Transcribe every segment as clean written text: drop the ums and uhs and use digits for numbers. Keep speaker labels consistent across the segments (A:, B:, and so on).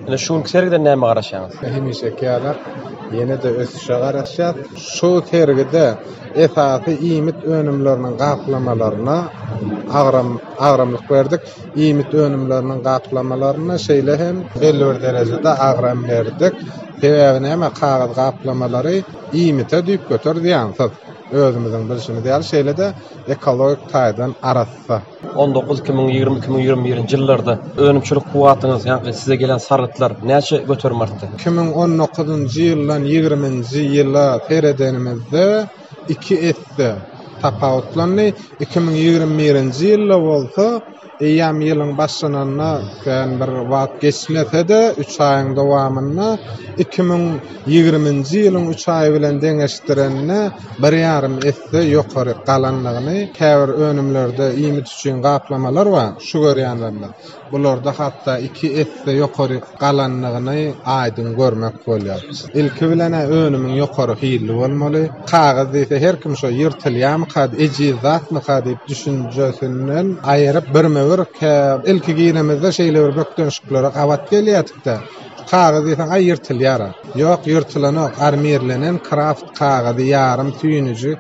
A: Ene şuň sergide näme garaşaňyz?
B: Hemişe kâlar ýene de ösüşe garaşýar. Şu sergide esasy iýmit önümleriniň gaplamalarına agramlyk berdik. Iýmit önümleriniň gaplamalarına şeýle hem belli bir derejede agram berdik. Sebäbi näme? Kagaz gaplamalary iýmite düýüp götürdiýär. Özümüziň bilşini diýär, şeýle de ekologik taýdan arassa.
A: 19-2020-2021 ýyllarda önümçilik kuwatyňyz, ýani size gelen sargıtlar näçe götürmärdi?
B: 2019-njy ýyldan 20-nji ýyla seredenimizde 2 etdi. Tapawutlandy. 2021-nji ýylda bolsa eýam ýylyň başlanana kän bir wagt geçmese de 3 aýyň dowamyna 2020-nji ýylyň 3 aýy bilen deňeşdirenine 1,5 etdi ýokary galanlygyny käbir önümlerde iýmit üçin gaplamalar bar. Şu görýänler. Bularda hatda 2 etdi ýokary galanlygyny aýdyn görmek bolýar. Ilki bilen önümüň ýokary hili bolmaly. Kagaz diýse her kim şo ýyrtylýarmy, kad ejizatmy diýip düşünjesinden aýryp birme bir ilki giýenemizde şeýle bir bökdönşiklere gawat gelýärdi. Kagaz diýsen ýyrtylýar. Ýok, ýyrtylanok, armirlenen kraft kagazy ýarym tüýnüji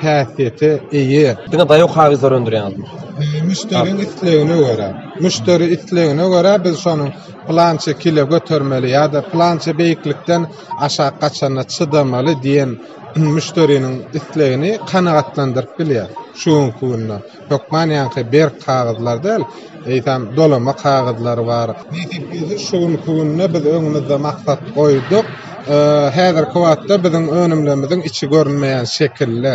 B: häsiýeti eýi.
A: Diňe daýok kagazlar öndürýärmi?
B: Müşterinin islegine göre. Müşteri islegine göre biz şonun plança kile götürmeli ya da plança beýiklikden aşağı kaçana çydamaly diýen müşterinin islegini kanagatlandyryp bilýär. Şuň kunna. Ýokman ýa-ni ber kagazlar däl, eýsem dolama kagazlar bar. Nädip biz şuň kunna biz öňümizde maksat goýduk. Häzir kwatda biziň önümlerimiziň içi görünmeýän şekilli.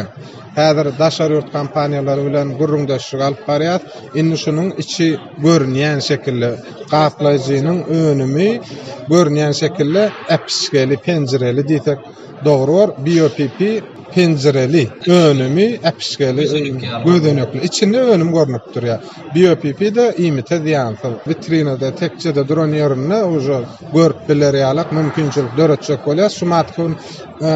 B: Häzir daşary ýurt kompaniýalary bilen gurrundaşyk alyp barýar. Indi şunyň içi görünýän şekilli gaplaýjynyň önümi görünýän şekilli episkeli penjireli diýsek dogry bar. BOPP penjireli önümi episkeli gözenekli. İçinde önüm görünüp durýar. BOPP-de iýmite diýansyz. Vitrinada tekçede duran ýerine uje görüp bilerýärlik mümkinçilik döretjek bolýar. Şumatkyn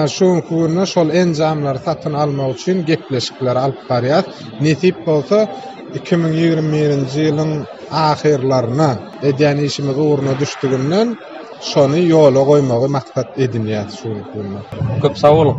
B: şu kunna şol enjamlary satyn almak üçin gepleşikler alyp barýar. Nesip bolsa 2021-nji ýylyň ahirlaryna edýän işimiz uğruna düşdüginden şonu ýola goýmagy maksat edinýär şu kunna.
A: Köp sag bolun.